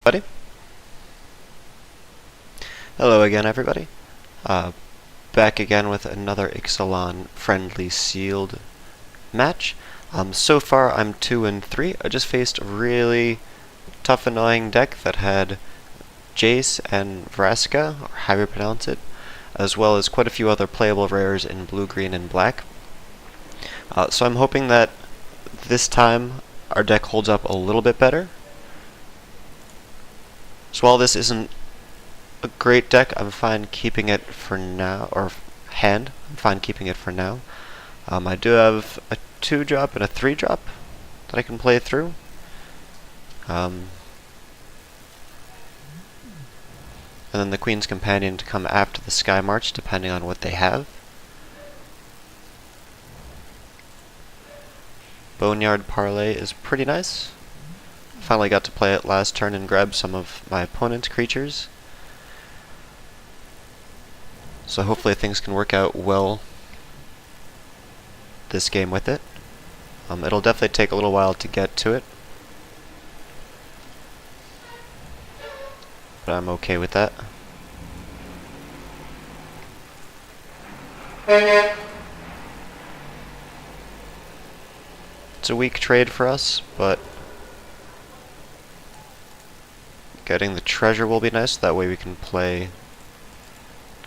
buddy. Hello again, everybody. Back again with another Ixalan friendly sealed match. So far, I'm 2-3. I just faced a really tough, annoying deck that had Jace and Vraska, or how you pronounce it, as well as quite a few other playable rares in blue, green, and black. So I'm hoping that this time our deck holds up a little bit better. So while this isn't a great deck, I'm fine keeping it for now, or hand. I'm fine keeping it for now. I do have a 2-drop and a 3-drop that I can play through. And then the Queen's Companion to come after the Sky March, depending on what they have. Boneyard Parlay is pretty nice. Finally got to play it last turn and grab some of my opponent's creatures. So hopefully things can work out well this game with it. It'll definitely take a little while to get to it, but I'm okay with that. It's a weak trade for us, but getting the treasure will be nice. That way we can play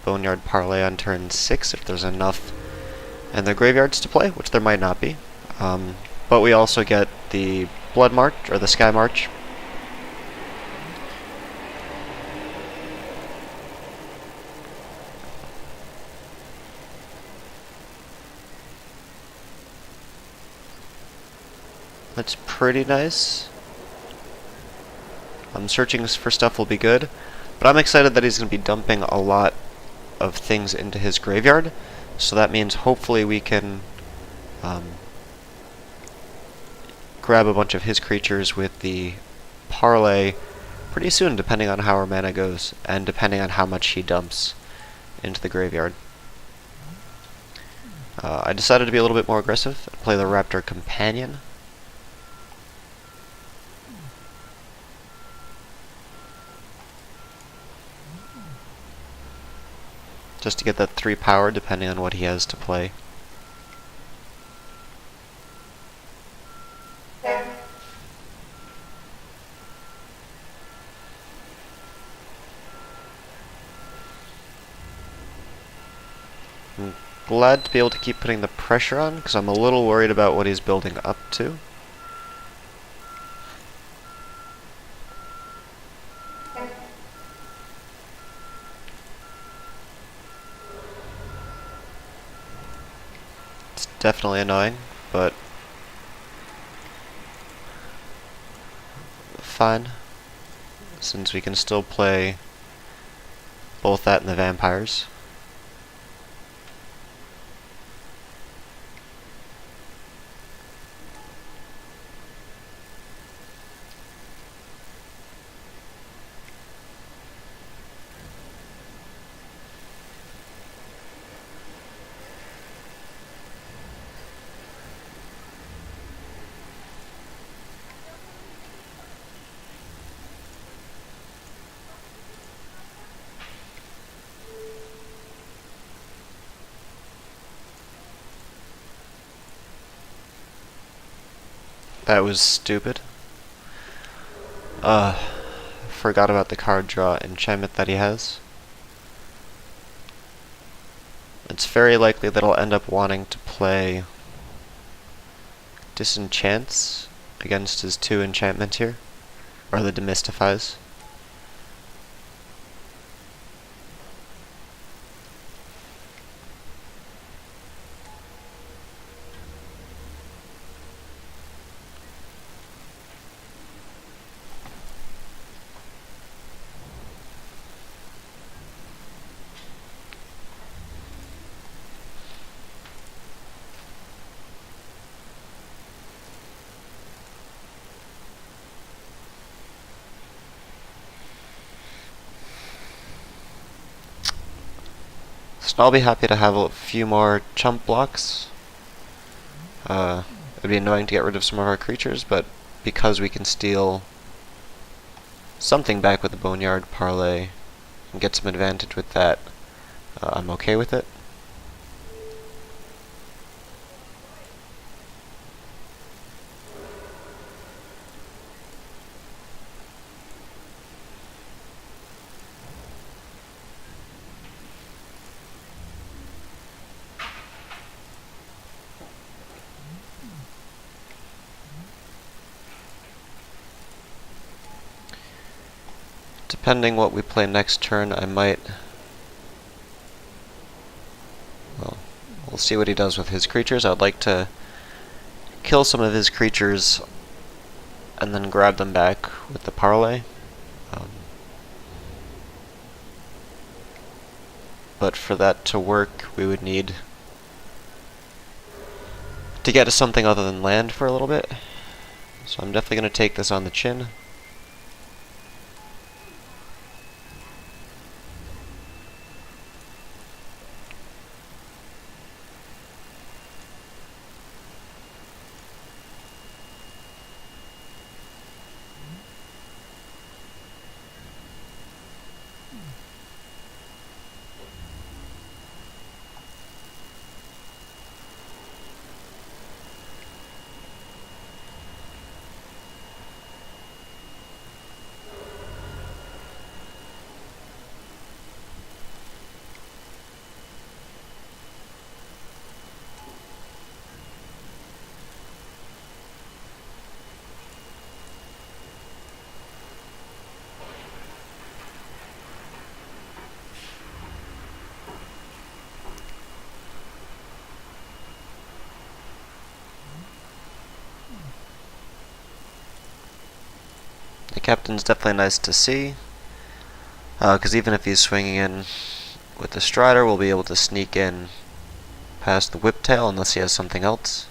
Boneyard Parlay on turn 6 if there's enough in the graveyards to play, which there might not be. But we also get the Blood March, or the Sky March. That's pretty nice. Searching for stuff will be good, but I'm excited that he's going to be dumping a lot of things into his graveyard, so that means hopefully we can grab a bunch of his creatures with the parlay pretty soon, depending on how our mana goes, and depending on how much he dumps into the graveyard. I decided to be a little bit more aggressive and play the Raptor Companion. Just to get that 3 power, depending on what he has to play. I'm glad to be able to keep putting the pressure on, because I'm a little worried about what he's building up to. Definitely annoying, but fine, since we can still play both that and the vampires. That was stupid. Forgot about the card draw enchantment that he has. It's very likely that I'll end up wanting to play Disenchants against his 2 enchantment here, or the Demystifies. So I'll be happy to have a few more chump blocks. It'd be annoying to get rid of some of our creatures, but because we can steal something back with the Boneyard parlay and get some advantage with that, I'm okay with it. Depending what we play next turn, I might... Well, we'll see what he does with his creatures. I'd like to kill some of his creatures and then grab them back with the parlay. But for that to work, we would need to get to something other than land for a little bit. So I'm definitely going to take this on the chin. The captain's definitely nice to see, because even if he's swinging in with the Strider, we'll be able to sneak in past the Whiptail unless he has something else.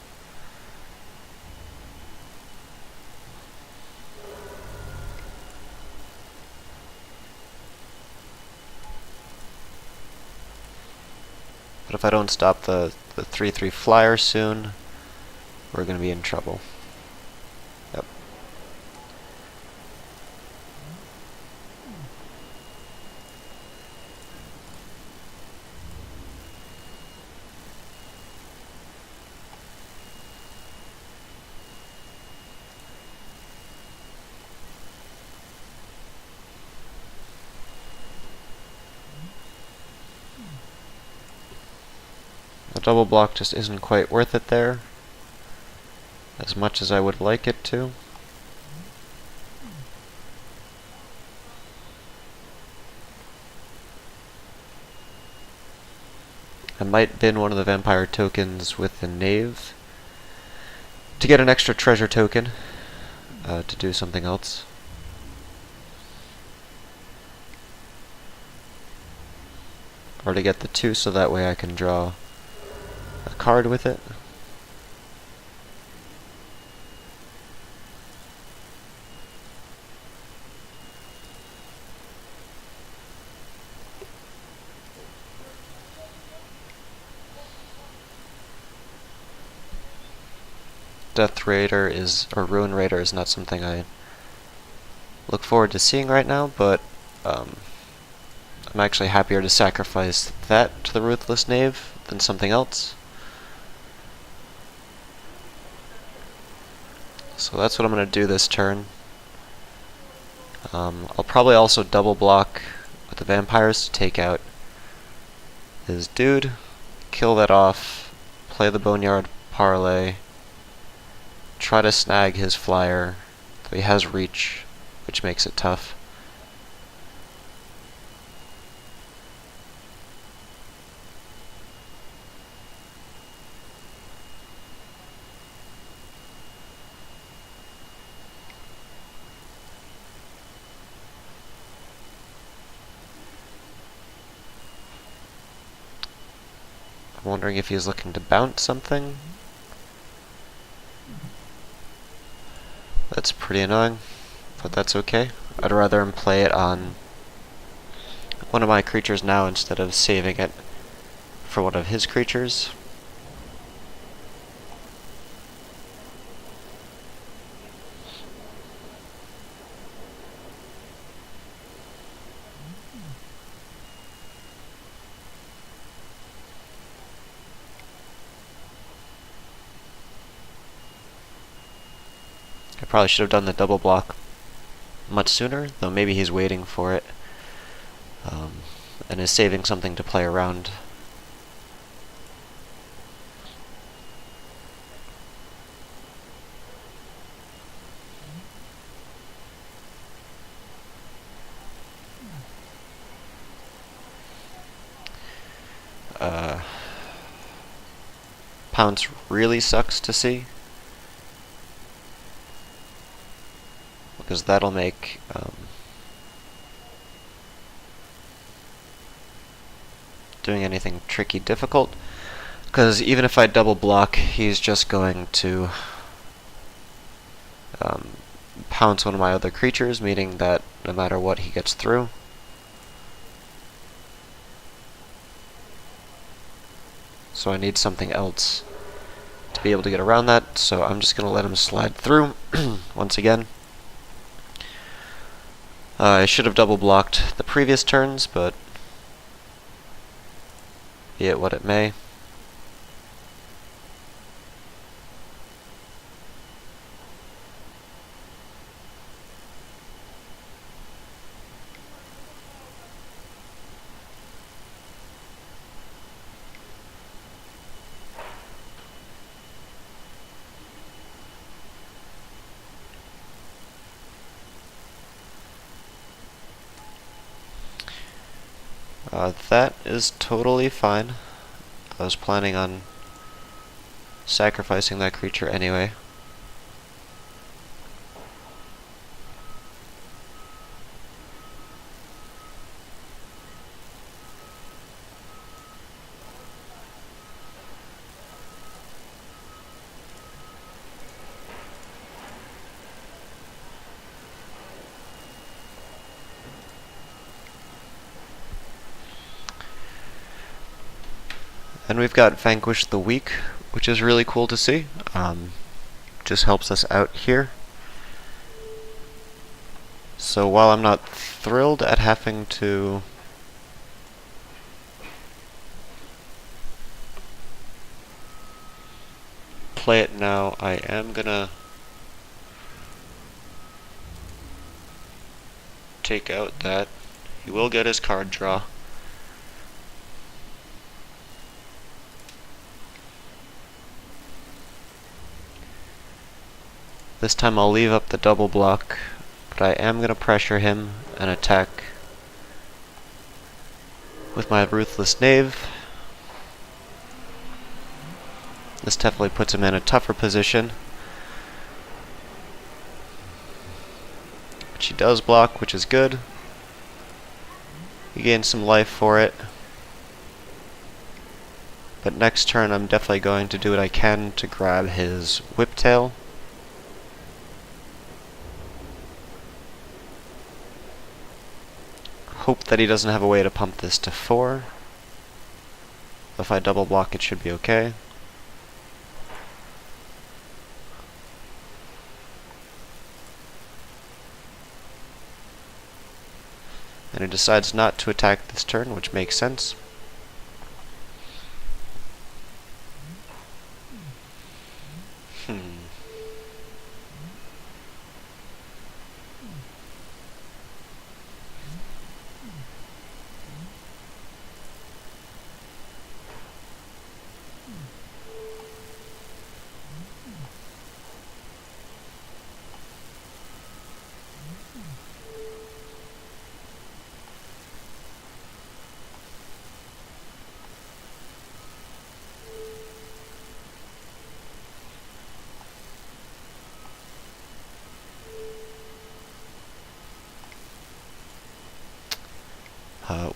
But if I don't stop the 3/3 flyer soon, we're going to be in trouble. Yep. The double block just isn't quite worth it there, as much as I would like it to. I might bin one of the vampire tokens with the knave to get an extra treasure token to do something else. Or to get the 2 so that way I can draw a card with it. Death Raider is, or Ruin Raider is not something I look forward to seeing right now, but I'm actually happier to sacrifice that to the Ruthless Knave than something else. So that's what I'm going to do this turn. I'll probably also double block with the vampires to take out his dude, kill that off, play the Boneyard parlay, try to snag his flyer, though he has reach, which makes it tough. I'm wondering if he's looking to bounce something. That's pretty annoying, but that's okay. I'd rather him play it on one of my creatures now instead of saving it for one of his creatures. probably should have done the double block much sooner, though maybe he's waiting for it and is saving something to play around. Pounce really sucks to see, because that'll make doing anything tricky difficult, because even if I double block, he's just going to pounce one of my other creatures, meaning that no matter what, he gets through. So I need something else to be able to get around that, so I'm just going to let him slide through once again. I should have double blocked the previous turns, but be it what it may. That is totally fine. I was planning on sacrificing that creature anyway. And we've got Vanquish the Weak, which is really cool to see. Just helps us out here. So while I'm not thrilled at having to play it now, I am gonna take out that. He will get his card draw. This time I'll leave up the double block, but I am going to pressure him and attack with my Ruthless Knave. This definitely puts him in a tougher position, which he does block, which is good. He gains some life for it. But next turn I'm definitely going to do what I can to grab his Whiptail. Hope that he doesn't have a way to pump this to 4. If I double block, it should be okay. And he decides not to attack this turn, which makes sense.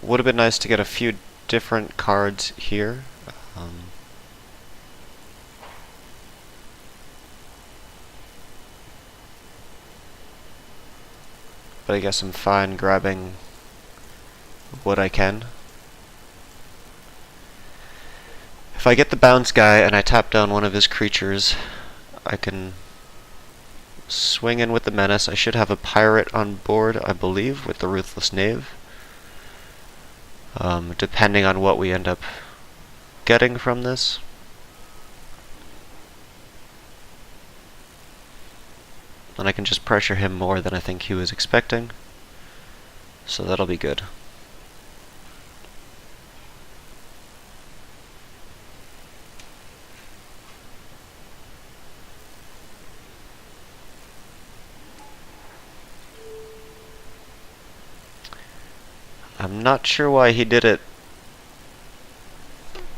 Would have been nice to get a few different cards here. But I guess I'm fine grabbing what I can. If I get the bounce guy and I tap down one of his creatures, I can swing in with the Menace. I should have a pirate on board, I believe, with the Ruthless Knave. Depending on what we end up getting from this. and I can just pressure him more than I think he was expecting. So that'll be good. I'm not sure why he did it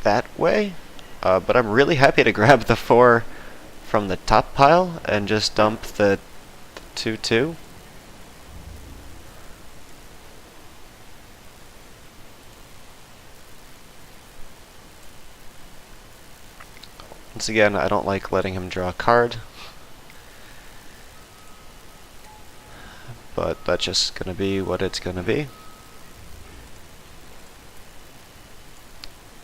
that way, but I'm really happy to grab the 4 from the top pile and just dump the 2-2. Once again, I don't like letting him draw a card, but that's just gonna be what it's gonna be.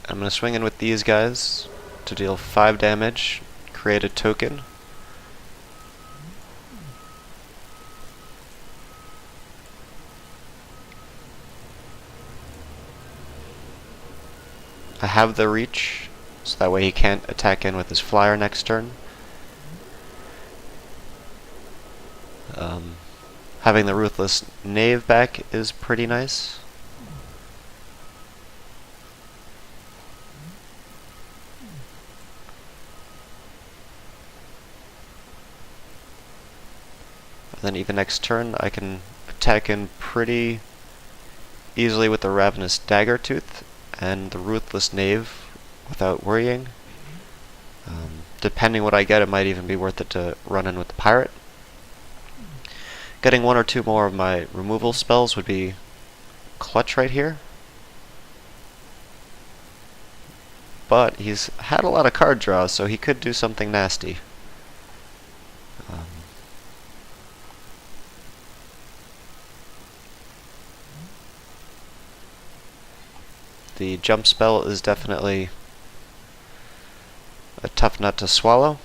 I'm gonna swing in with these guys to deal 5 damage, create a token. I have the reach, so that way he can't attack in with his flyer next turn. Having the Ruthless Knave back is pretty nice. Then even next turn I can attack in pretty easily with the Ravenous Daggertooth and the Ruthless Knave without worrying. Depending what I get, it might even be worth it to run in with the Pirate. Getting 1 or 2 more of my removal spells would be clutch right here. But he's had a lot of card draws, so he could do something nasty. The jump spell is definitely a tough nut to swallow.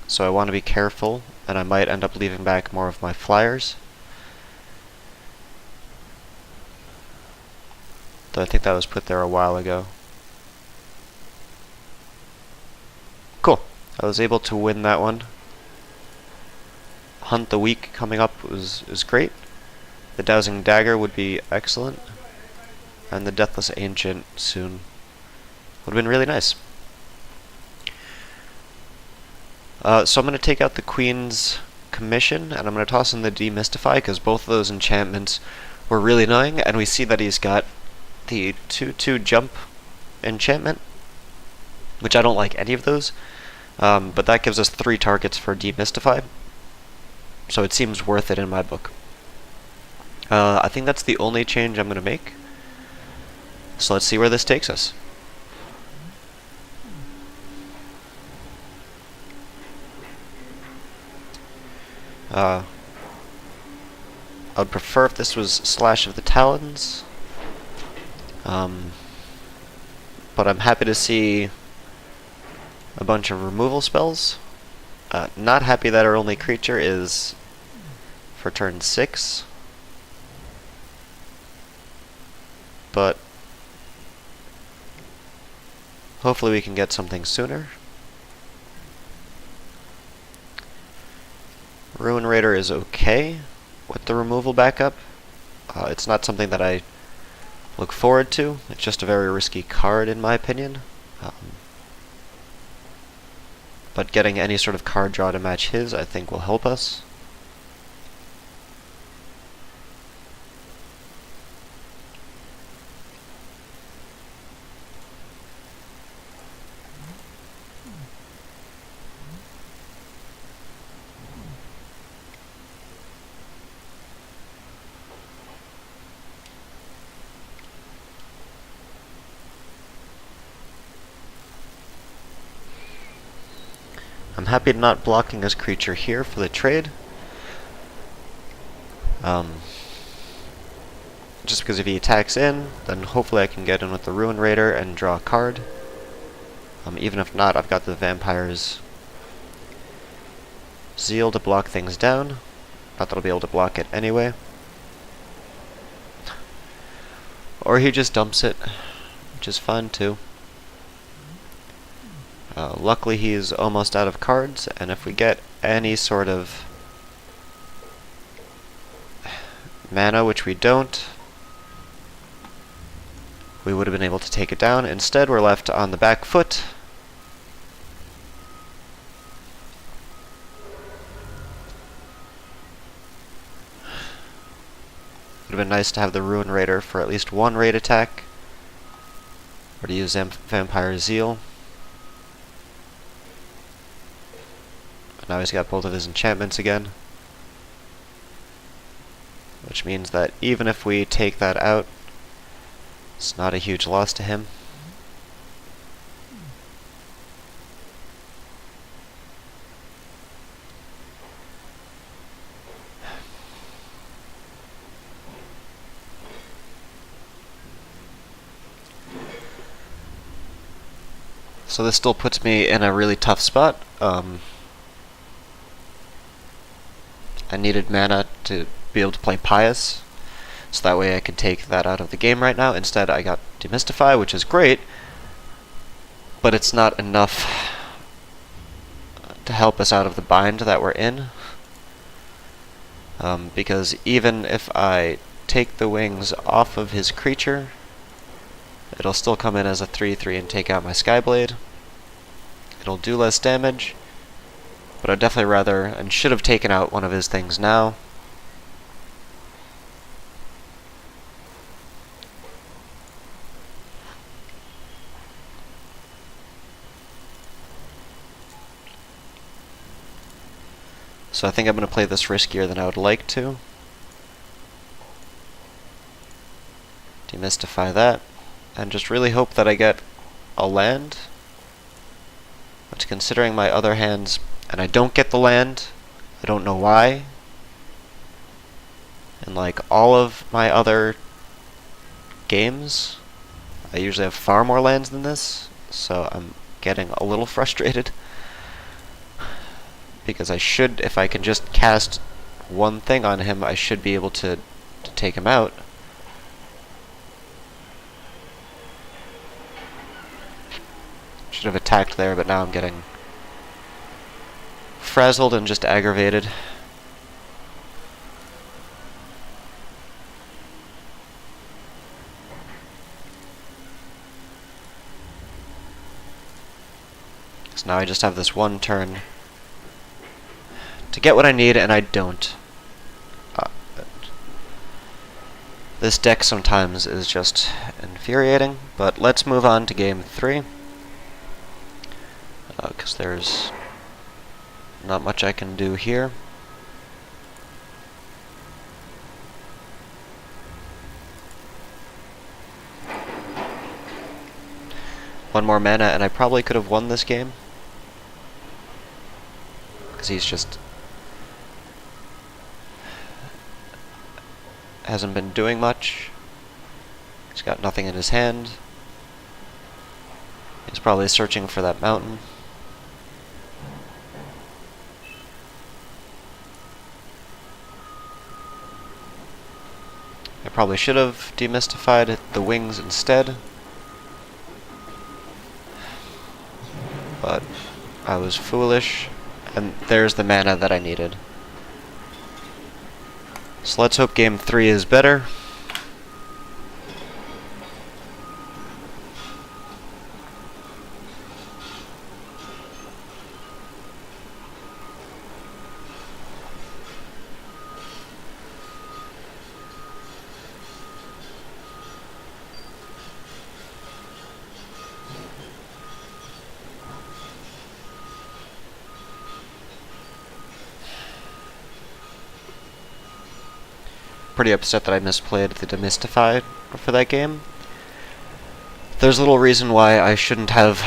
So I want to be careful, and I might end up leaving back more of my flyers. Though I think that was put there a while ago. Cool. I was able to win that one. Hunt the Weak coming up is great. The Dowsing Dagger would be excellent. And the Deathless Ancient soon would have been really nice. So I'm going to take out the Queen's Commission, and I'm going to toss in the Demystify, because both of those enchantments were really annoying, and we see that he's got the 2-2 jump enchantment, which I don't like any of those, but that gives us 3 targets for Demystify, so it seems worth it in my book. I think that's the only change I'm going to make, so let's see where this takes us. I would prefer if this was Slash of the Talons, but I'm happy to see a bunch of removal spells. Not happy that our only creature is for turn 6, but hopefully we can get something sooner. Ruin Raider is okay with the removal backup. It's not something that I look forward to. It's just a very risky card in my opinion. But getting any sort of card draw to match his I think will help us. I'm happy not blocking his creature here for the trade. Just because if he attacks in, then hopefully I can get in with the Ruin Raider and draw a card. Even if not, I've got the Vampire's Zeal to block things down. Not that I'll be able to block it anyway. Or he just dumps it, which is fine too. Luckily he's almost out of cards, and if we get any sort of mana, which we don't, we would have been able to take it down. Instead, we're left on the back foot. Would have been nice to have the Ruin Raider for at least one raid attack, or to use Vampire Zeal. But now he's got both of his enchantments again, which means that even if we take that out, it's not a huge loss to him. So this still puts me in a really tough spot. I needed mana to be able to play Pious, so that way I could take that out of the game right now. Instead, I got Demystify, which is great, but it's not enough to help us out of the bind that we're in. Because even if I take the wings off of his creature, it'll still come in as a 3/3 and take out my Skyblade. It'll do less damage, but I'd definitely rather, and should have taken out one of his things now. So I think I'm going to play this riskier than I would like to. Demystify that, and just really hope that I get a land. Which, considering my other hands, and I don't get the land, I don't know why. And like all of my other games, I usually have far more lands than this, so I'm getting a little frustrated. Because I should, if I can just cast one thing on him, I should be able to take him out. Should have attacked there, but now I'm getting frazzled and just aggravated. So now I just have this one turn to get what I need, and I don't. This deck sometimes is just infuriating, but let's move on to game 3. Because there's not much I can do here. One more mana and I probably could have won this game. Because he's just hasn't been doing much. He's got nothing in his hand. He's probably searching for that mountain. I probably should have demystified the wings instead, but I was foolish, and there's the mana that I needed. So let's hope game 3 is better. Pretty upset that I misplayed the Demystify for that game. There's little reason why I shouldn't have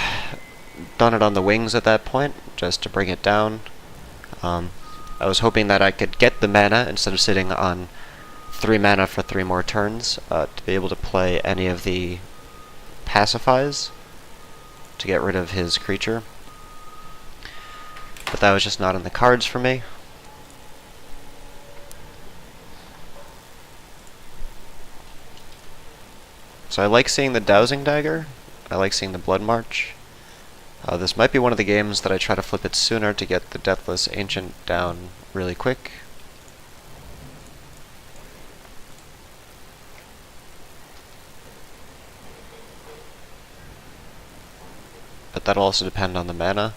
done it on the wings at that point, just to bring it down. I was hoping that I could get the mana instead of sitting on 3 mana for 3 more turns, to be able to play any of the pacifies to get rid of his creature. But that was just not in the cards for me. So I like seeing the Dowsing Dagger, I like seeing the Blood March. This might be one of the games that I try to flip it sooner to get the Deathless Ancient down really quick. But that'll also depend on the mana.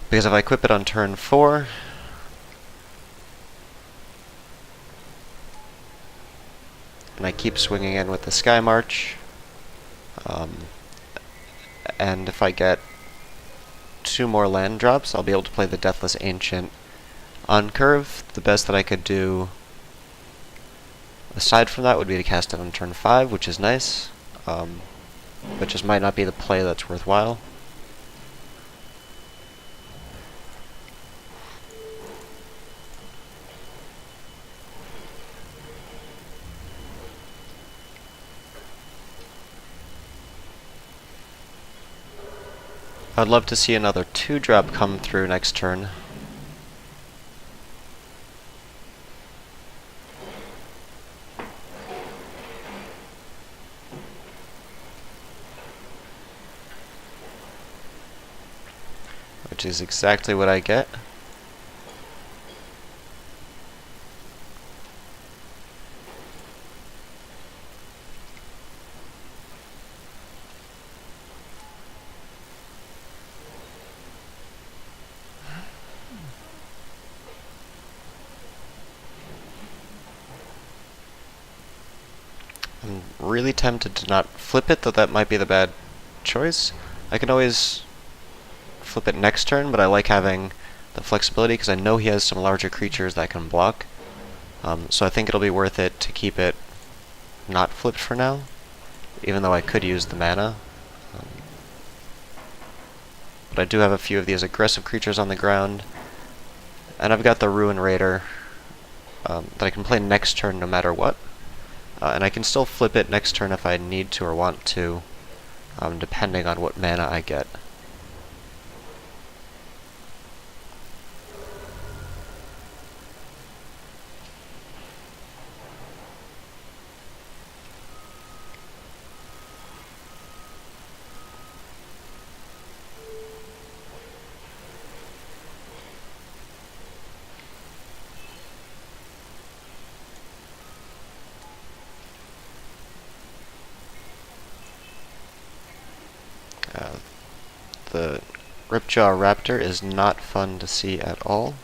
Because if I equip it on turn 4, and I keep swinging in with the Sky March, and if I get 2 more land drops, I'll be able to play the Deathless Ancient on curve. The best that I could do aside from that would be to cast it on turn 5, which is nice, but just might not be the play that's worthwhile. I'd love to see another 2-drop come through next turn. Which is exactly what I get. I'm really tempted to not flip it, though that might be the bad choice. I can always flip it next turn, but I like having the flexibility because I know he has some larger creatures that can block. So I think it'll be worth it to keep it not flipped for now, even though I could use the mana. But I do have a few of these aggressive creatures on the ground, and I've got the Ruin Raider that I can play next turn no matter what. And I can still flip it next turn if I need to or want to, depending on what mana I get. The Ripjaw Raptor is not fun to see at all.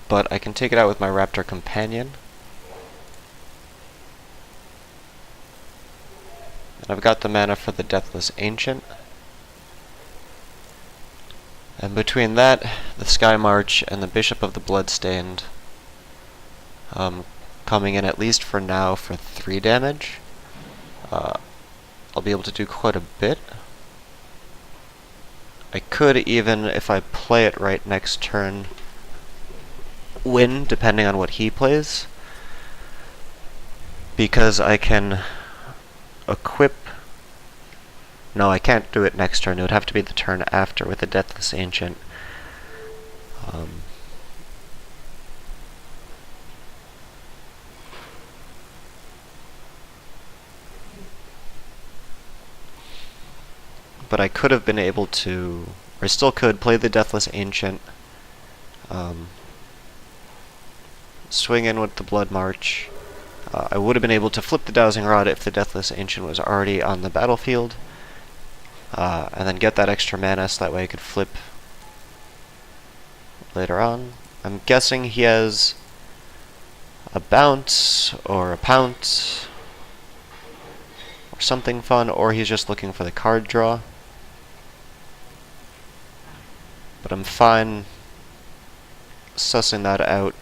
But I can take it out with my Raptor Companion. I've got the mana for the Deathless Ancient. And between that, the Sky March, and the Bishop of the Bloodstained, coming in at least for now for 3 damage, I'll be able to do quite a bit. I could even, if I play it right next turn, win, depending on what he plays, because I can equip... No, I can't do it next turn. It would have to be the turn after with the Deathless Ancient. But I could have been able to, or I still could, play the Deathless Ancient, swing in with the Blood March. I would have been able to flip the Dowsing Rod if the Deathless Ancient was already on the battlefield, and then get that extra mana so that way I could flip later on. I'm guessing he has a bounce, or a pounce, or something fun, or he's just looking for the card draw. But I'm fine sussing that out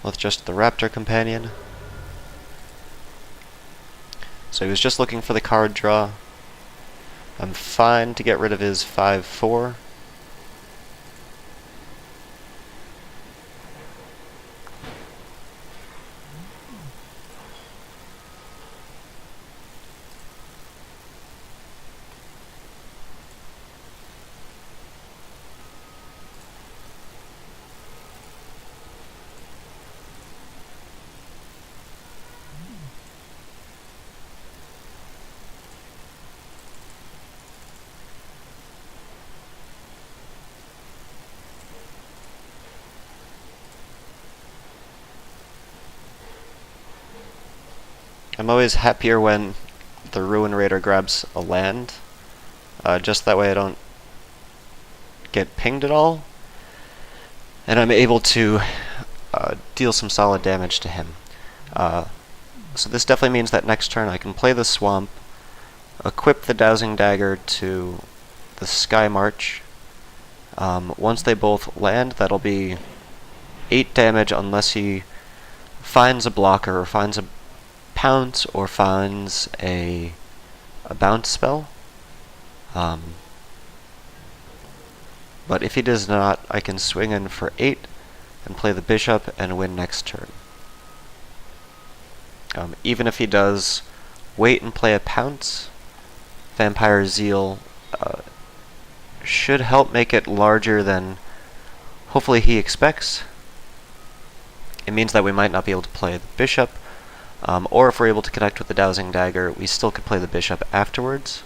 with just the Raptor Companion. So he was just looking for the card draw. I'm fine to get rid of his 5/4. I'm always happier when the Ruin Raider grabs a land, just that way I don't get pinged at all, and I'm able to deal some solid damage to him. So this definitely means that next turn I can play the Swamp, equip the Dowsing Dagger to the Sky March. Once they both land, that'll be 8 damage unless he finds a blocker, or finds a pounce, or finds a bounce spell. But if he does not, I can swing in for 8 and play the bishop and win next turn. Even if he does wait and play a pounce, Vampire Zeal should help make it larger than hopefully he expects. It means that we might not be able to play the bishop, or if we're able to connect with the Dowsing Dagger, we still could play the bishop afterwards.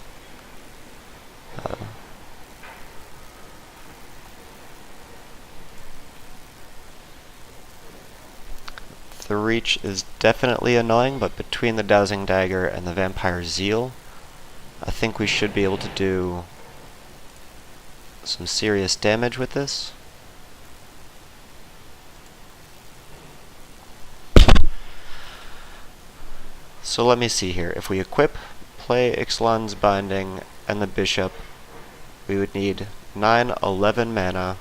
The reach is definitely annoying, but between the Dowsing Dagger and the Vampire Zeal, I think we should be able to do some serious damage with this. So let me see here. If we equip, play Ixalan's Binding, and the bishop, we would need 9, 11 mana.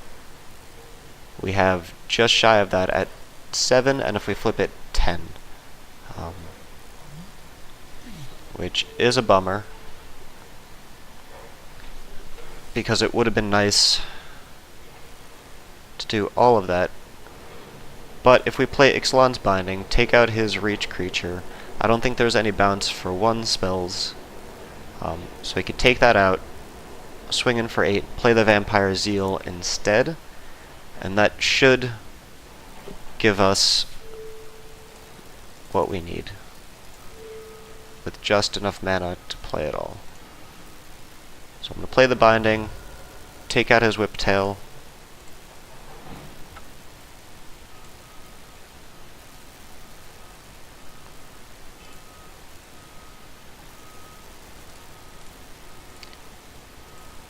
We have just shy of that at 7, and if we flip it, 10. Which is a bummer, because it would have been nice to do all of that. But if we play Ixalan's Binding, take out his reach creature, I don't think there's any bounce for 1 spells, so we could take that out, swing in for 8, play the Vampire Zeal instead, and that should give us what we need, with just enough mana to play it all. So I'm going to play the Binding, take out his Whiptail,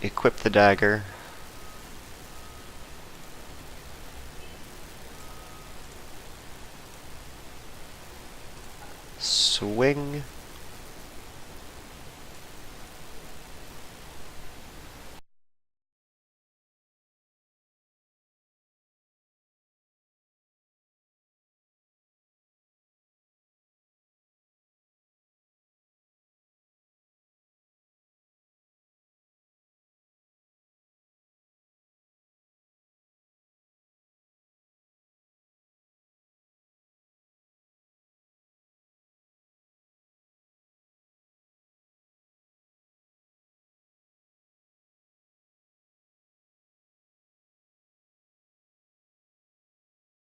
equip the dagger, swing,